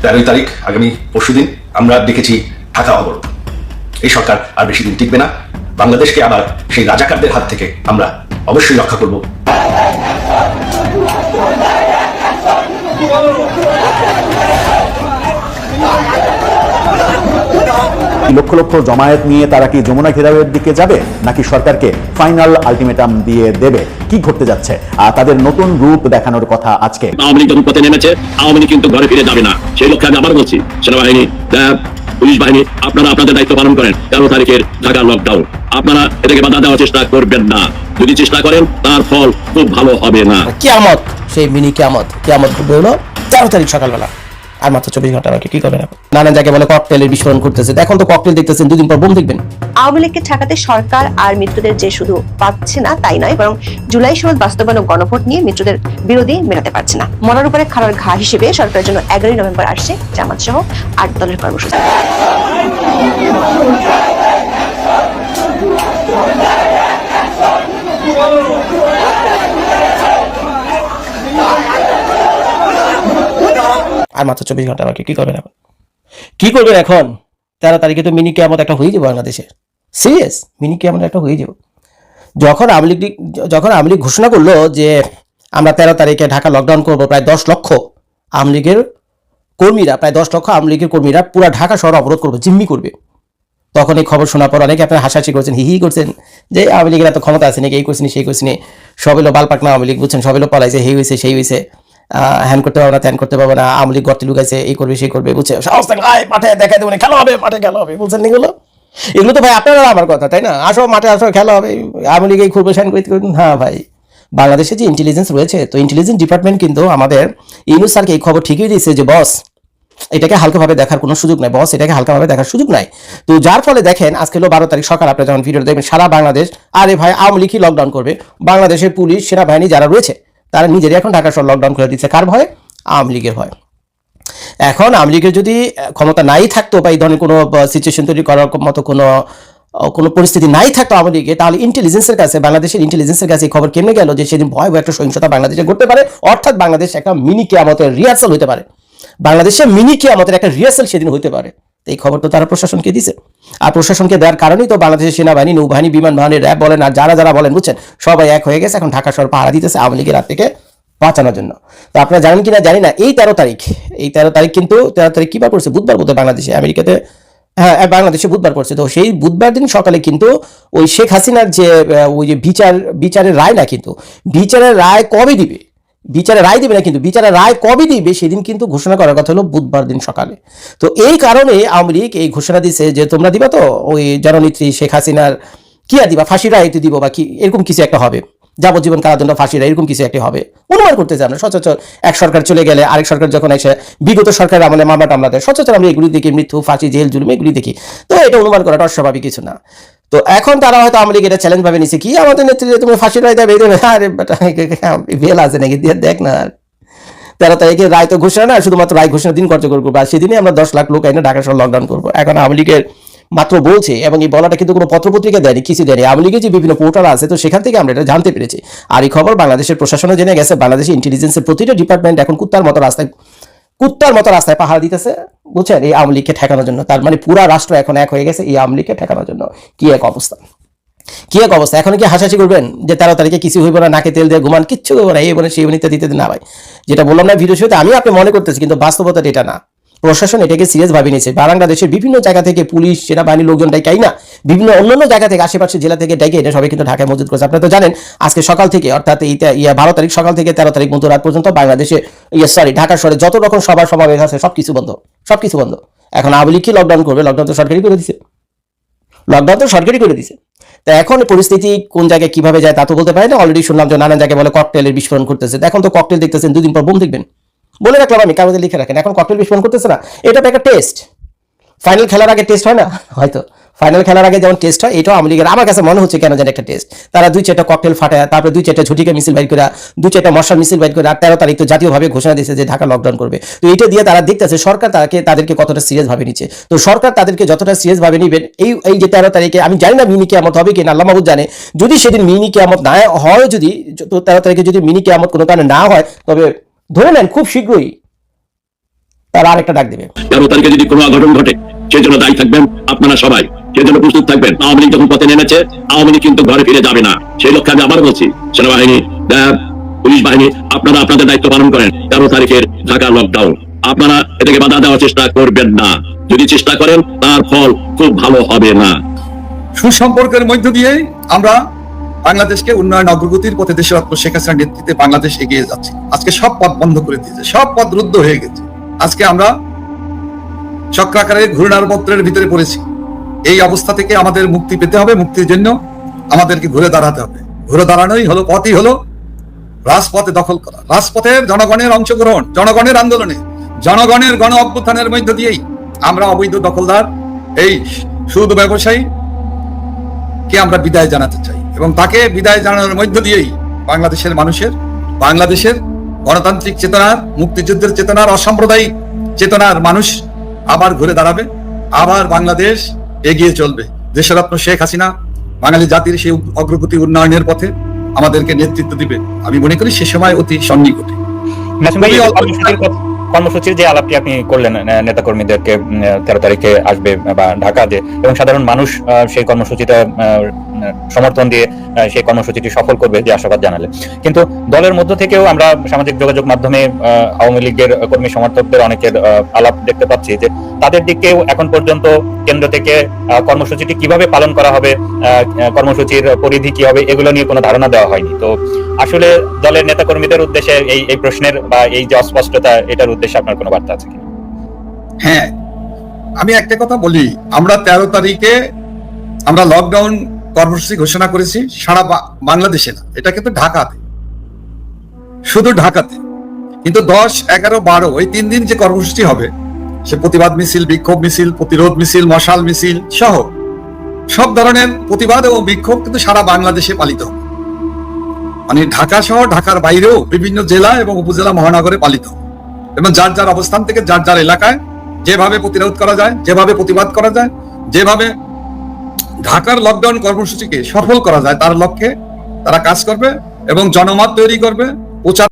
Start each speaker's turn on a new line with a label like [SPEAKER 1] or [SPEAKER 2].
[SPEAKER 1] 13 তারিখ আগামী পরশুদিন আমরা দেখেছি ঢাকা অবরোধ। এই সরকার আর বেশি দিন টিকবে না। বাংলাদেশকে আবার সেই রাজাকারদের হাত থেকে আমরা অবশ্যই রক্ষা করব।
[SPEAKER 2] লক্ষ লক্ষ জমায়েত নিয়ে তারা কি যমুনা ঘেরাওয়ের দিকে যাবে, নাকি সরকারকে ফাইনাল আলটিমেটাম দিয়ে দেবে? কি ঘটতে যাচ্ছে? তাদের নতুন রূপ দেখানোর কথা আজকে।
[SPEAKER 3] আওয়ামী লীগ যখন পথে নেমেছে, আওয়ামী লীগ কিন্তু ঘরে ফিরে যাবে না। সেই লক্ষ্যে আমি আবার বলছি, সেনাবাহিনী, র্যাব, পুলিশ বাহিনী, আপনারা আপনাদের দায়িত্ব পালন করেন। 13 তারিখের ঢাকা লকডাউন, আপনারা এটাকে বাধা দেওয়ার চেষ্টা করবেন না। যদি চেষ্টা করেন, তার ফল খুব ভালো হবে না।
[SPEAKER 4] কিয়ামত, সেই মিনি কিয়ামত ঘটবে হলো 13 তারিখ সকালবেলা। আর মাত্র 24 ঘন্টা বাকি। কি করবেন এখন? নানান জায়গায় বলে ককটেলের বিস্ফোরণ করতেছে। এখন তো ককটেল দেখতেছেন, দুদিন পর বোম দেখবেন।
[SPEAKER 5] আওয়ামী লীগকে ঠেকাতে সরকার আর মিত্রদের যে শুধু পাচ্ছে না তাই নয়, বরং জুলাই সনদ বাস্তবায়ন ও গণভোট নিয়ে মিত্রদের বিরোধী মেটাতে পারছে না। মরার উপরে খাড়ার ঘা হিসেবে সরকারের জন্য 11 নভেম্বর আসছে জামাত সহ 8 দলের কর্মসূচি।
[SPEAKER 4] আর মাত্র 24 ঘন্টা বাকি। কি করবেন এখন? কি করবেন এখন? 13 তারিখে তো মিনি কিয়ামত একটা হয়ে যাবে বাংলাদেশে। সিরিয়াস মিনি কিয়ামত একটা হয়ে যাবে। যখন আওয়ামী লীগ ঘোষণা করলো যে আমরা 13 তারিখে ঢাকা লকডাউন করবো, প্রায় 10 লক্ষ আওয়ামী লীগের কর্মীরা, পুরো ঢাকা শহর অবরোধ করবে, জিম্মি করবে। তখন এই খবর শোনার পর অনেকে আপনারা হাসাহাসি করছেন, হি করছেন যে আওয়ামী লীগের এত ক্ষমতা আছে নাকি, এই করছিনি সেই করছিনি, সব এলো বালপাকনা আওয়ামী লীগ, বুঝছেন, সব এলো পালাইছে, হেই হয়েছে সেই হয়েছে, হ্যান করতে পারবে না, ত্যান করতে পারবে না, আওয়ামী লীগ গর্তে লুকাইছে, এই করবে সেই করবে, বুঝছে, মাঠে দেখাই দেবো, খেলা হবে, মাঠে খেলা হবে, বলছেন এগুলো তো ভাই আপনারা আমার কথা, তাই না? আসো মাঠে আসো, খেলা হবে, আওয়ামী লীগ এই করবে শ্যান করতে। হ্যাঁ ভাই, বাংলাদেশে যে ইন্টেলিজেন্স রয়েছে, তো ইন্টেলিজেন্স ডিপার্টমেন্ট কিন্তু আমাদের ইউনুস স্যারকে এই খবর ঠিকই দিয়েছে যে বস এটাকে হালকাভাবে দেখার কোনো সুযোগ নাই, এটাকে হালকাভাবে দেখার সুযোগ নাই। তো যার ফলে দেখেন আজকে হলো 12 তারিখ সকাল, আপনারা যখন ভিডিওটা দেখবেন, সারা বাংলাদেশ, আরে ভাই আওয়ামী লীগই লকডাউন করবে। বাংলাদেশের পুলিশ, সেনাবাহিনী যারা রয়েছে তারা নিজেরাই এখন ঢাকা শহর লকডাউন করে দিচ্ছে। কার ভয়? আওয়ামী লীগের ভয়। এখন আওয়ামী লীগের যদি ক্ষমতা নাই থাকতো বা এই ধরনের কোনো সিচুয়েশন তৈরি করার মতো কোনো পরিস্থিতি নাই থাকতো আওয়ামী লীগে, তাহলে ইন্টেলিজেন্সের কাছে, বাংলাদেশের ইন্টেলিজেন্সের কাছে এই খবর কেমনে গেল যে সেদিন ভয়াবহ একটা সহিংসতা বাংলাদেশে ঘটতে পারে, অর্থাৎ বাংলাদেশ একটা মিনি কিয়ামতের রিহার্সাল হতে পারে, বাংলাদেশে মিনি কিয়ামতের একটা রিহার্সাল সেদিন হতে পারে। এই খবর তো তারা প্রশাসনকে দিছে, আর প্রশাসনকে দেওয়ার কারণেই তো বাংলাদেশের সেনাবাহিনী, নৌবাহিনী, বিমান বাহিনী, র্যাব বলেন আর যারা বলেন, বুঝছেন, সবাই এক হয়ে গেছে এখন ঢাকা শহর পাহারা দিতেছে আওয়ামী লীগের হাত থেকে বাঁচানোর জন্য। তো আপনারা জানেন কিনা জানি না, এই 13 তারিখ কিন্তু 13 তারিখ কিবার পড়ছে? বুধবার বোধহয় বাংলাদেশে, আমেরিকাতে, হ্যাঁ বাংলাদেশে বুধবার পড়ছে। তো সেই বুধবার দিন সকালে কিন্তু ওই শেখ হাসিনার যে ওই যে বিচারের রায় না, কিন্তু বিচারের রায় কবে দিবে, বিচারের রায় দিবে না, কিন্তু বিচারের রায় কবে দিবে সেদিন কিন্তু ঘোষণা করার কথা হলো বুধবার দিন সকালে। তো এই কারণে আওয়ামী লীগ এই ঘোষণা দিছে যে তোমরা দিবা তো ওই জননেত্রী শেখ হাসিনার কি দিবা, ফাঁসির রায় দিব বা কি এরকম কিছু একটা হবে, যাবজ্জীবন কারাদণ্ড, ফাঁসির রায়, এরকম কিছু একটা হবে। অনুমান করতেছে আমরা সচরাচর এক সরকার চলে গেলে আরেক সরকার যখন এসে বিগত সরকারের আমলে মামলা টামলা দেয়, সচরাচর আমরা এগুলি দেখি, মৃত্যু, ফাঁসি, জেল, জুলুম এগুলি দেখি। তো এটা অনুমান করাটা অস্বাভাবিক কিছু না। তো এখন তারা হয়তো আওয়ামী লীগ এটা চ্যালেঞ্জ ভাবে নিছে, কি আমাদের নেতৃত্বে তুমি ফাঁসির রায় দেবে? আরে বেল আছে নাকি, দেখ না 13 তারিখে রায় তো ঘোষণা না, শুধুমাত্র রায় ঘোষণা দিন কার্যকর করবো, আর সেদিনই আমরা 10 লাখ লোক এনে ঢাকা শহর লকডাউন করবো। এখন আওয়ামী লীগের মাত্র বলছে, এবং এই বলাটা কিন্তু কোনো পত্রপত্রিকা দেয়নি, কিছু দেয়নি, আওয়ামী লীগের যে বিভিন্ন পোর্টাল আছে, তো সেখান থেকে আমরা এটা জানতে পেরেছি। আর এই খবর বাংলাদেশের প্রশাসনে জেনে গেছে। বাংলাদেশের ইন্টেলিজেন্সের প্রতিটা ডিপার্টমেন্ট এখন কুত্তার মতো রাস্তায় পাহারা দিতেছে, বুঝছেন, এই আওয়ামী লীগকে ঠেকানোর জন্য। তার মানে পুরা রাষ্ট্র এখন এক হয়ে গেছে এই আওয়ামী লীগকে ঠেকানোর জন্য। কি এক অবস্থা! এখন কি হাসাহাসি করবেন যে 13 তারিখে কিছু হইব না, নাকে তেল দিয়ে ঘুমান, কিচ্ছু হইব না, এই বলে সেই বনিতে দিতে না ভাই। যেটা বললাম না ভিডিও শুরুতে, আমি আপনি মনে করতেছি, কিন্তু বাস্তবতাটা এটা না। প্রশাসন এটাকে সিরিয়াস ভাবে নিয়েছে। বাংলাদেশের বিভিন্ন জায়গা থেকে পুলিশ, সেনাবাহিনীর লোকজন ডাইকাই না, বিভিন্ন অন্যান্য জায়গা থেকে, আশেপাশে জেলা থেকে ডাইকে এটা সবাই কিন্তু ঢাকায় মজুদ করেছে। আপনারা তো জানেন আজকে সকাল থেকে, অর্থাৎ 12 তারিখ সকাল থেকে 13 তারিখ মধ্যরাত পর্যন্ত বাংলাদেশে ঢাকা শহরে যত রকম সমাবেশ আছে সবকিছু বন্ধ। এখন আওয়ামী লীগ কি লকডাউন করবে? লকডাউন তো সরকারি করে দিছে। তা এখন পরিস্থিতি কোন জায়গায় কিভাবে যায় তা তো বলতে পারি না। অলরেডি শুনলাম যে নানান জায়গায় বলে ককটেলের বিস্ফোরণ করতেছে। এখন তো ককটেল দেখতেছেন, 2 দিন পর বোম দেখবেন। বলে রাখলাম আমি, কাগজে লিখে রাখেন। এখন ককটেল বিস্ফোরণ করতেছে না, এটা তো একটা টেস্ট। ফাইনাল খেলার আগে টেস্ট হয় না? হয়তো ফাইনাল খেলার আগে যেমন টেস্ট হয়, এটাও আওয়ামী লীগের আমার কাছে মনে হচ্ছে কেন যেন একটা টেস্ট। তারা 2-4টা ককটেল ফাটায়, তারপরে 2-4টা ঝুটিকা মিছিল বাইর করে, 2-4টা মশাল মিছিল বাইর করে, আর 13 তারিখ তো জাতীয়ভাবে ঘোষণা দিয়েছে যে ঢাকা লকডাউন করবে। তো এটা দিয়ে তারা দেখতেছে সরকার তাদেরকে কতটা সিরিয়াস ভাবে নিচ্ছে। তো সরকার তাদেরকে যতটা সিরিয়াস ভাবে নিবেন, এই যে 13 তারিখে, আমি জানি না মিনি কিয়ামত হবে কিনা, আল্লাহ মাহবুব জানে। যদি সেদিন মিনি কিয়ামত না হয়, যদি 13 তারিখে যদি মিনি কিয়ামত কোনো কারণে না হয়, তবে ধরে নেন খুব শীঘ্রই তারা আরেকটা ডাক দেবে।
[SPEAKER 3] 13 তারিখে যদি কোনো অঘটন ঘটে সেজন্য দায়ী থাকবেন আপনারা সবাই, সেজন্য প্রস্তুত থাকবেন। আওয়ামী লীগ যখন পথে নেমেছে, আওয়ামী লীগ কিন্তু ঘরে ফিরে যাবে না। সেই লক্ষ্যে আমি আবার বলছি, সেনাবাহিনী, র্যাব, পুলিশ বাহিনী, আপনারা আপনাদের দায়িত্ব পালন করেন। 13 তারিখের ঢাকা লকডাউন আপনারা এটাকে বাধা দেওয়ার চেষ্টা করবেন না। যদি চেষ্টা করেন তার ফল খুব ভালো হবে না।
[SPEAKER 6] সুসম্পর্কের মধ্য দিয়ে আমরা বাংলাদেশকে উন্নয়ন অগ্রগতির পথে দেশরত্ন শেখ হাসিনার নেতৃত্বে বাংলাদেশ এগিয়ে যাচ্ছে। আজকে সব পথ বন্ধ করে দিয়েছে, সব পথ রুদ্ধ হয়ে গেছে। আজকে আমরা চক্রাকারে ঘূর্ণার পত্রের ভিতরে পড়েছি। এই অবস্থা থেকে আমাদের মুক্তি পেতে হবে। মুক্তির জন্য আমাদেরকে ঘুরে দাঁড়াতে হবে। ঘুরে দাঁড়ানোই হলো পথই হলো রাজপথে দখল করা। রাজপথের জনগণের অংশগ্রহণ, জনগণের আন্দোলনে, জনগণের গণ অভ্যুত্থানের মধ্য দিয়েই আমরা অবৈধ দখলদার এই সুদ ব্যবসায়ী কে আমরা বিদায় জানাতে চাই, এবং তাকে বিদায় জানানোর মধ্য দিয়েই বাংলাদেশের মানুষের, বাংলাদেশের গণতান্ত্রিক চেতনার, মুক্তিযুদ্ধের চেতনার, অসাম্প্রদায়িক চেতনার মানুষ আবার ঘুরে দাঁড়াবে। আবার বাংলাদেশ এগিয়ে চলবে। দেশরত্ন শেখ হাসিনা বাঙালি জাতির সেই অগ্রগতি উন্নয়নের পথে আমাদেরকে নেতৃত্ব দিবে। আমি মনে করি সে সময় অতি সন্নিকটে।
[SPEAKER 7] কর্মসূচির যে আলাপটি আপনি করলেন নেতাকর্মীদেরকে 13 তারিখে আসবে বা ঢাকা যে, এবং সাধারণ মানুষ সেই কর্মসূচিটা সমর্থন দিয়ে সেই কর্মসূচিটি সফল করবে যে আশাবাদ জানালেন, কিন্তু দলের মধ্য থেকেও আমরা সামাজিক যোগাযোগ মাধ্যমে আওয়ামী লীগের কর্মী সমর্থকদের অনেকের আলাপ দেখতে পাচ্ছি যে তাদের দিকেও এখন পর্যন্ত কেন্দ্র থেকে কর্মসূচিটি কিভাবে পালন করা হবে, কর্মসূচির পরিধি কি হবে, এগুলো নিয়ে কোনো ধারণা দেওয়া হয়নি। তো আসলে দলের নেতাকর্মীদের উদ্দেশ্যে এই প্রশ্নের বা এই যে অস্পষ্টতা, এটার উদ্দেশ্যে আপনার কোনো বার্তা আছে কি?
[SPEAKER 6] হ্যাঁ, আমি একটা কথা বলি। আমরা 13 তারিখে আমরা লকডাউন কর্মসূচি ঘোষণা করেছি সারা বাংলাদেশে না, এটা কিন্তু ঢাকাতে, শুধু ঢাকাতে। কিন্তু 10, 11, 12 ওই 3 দিন যে কর্মসূচি হবে, সে প্রতিবাদ মিছিল, বিক্ষোভ মিছিল, প্রতিরোধ মিছিল, মশাল মিছিল সহ সব ধরনের প্রতিবাদ ও বিক্ষোভ কিন্তু সারা বাংলাদেশে পালিত হবে। মানে ঢাকা সহ ঢাকার বাইরেও বিভিন্ন জেলা এবং উপজেলা মহানগরে পালিত হবে, এবং যার যার অবস্থান থেকে যার যার এলাকায় যেভাবে প্রতিরোধ করা যায়, যেভাবে প্রতিবাদ করা যায়, যেভাবে ঢাকার লকডাউন কর্মসূচিকে সফল করা যায়, তার লক্ষ্যে তারা কাজ করবে এবং জনমত তৈরি করবে, প্রচার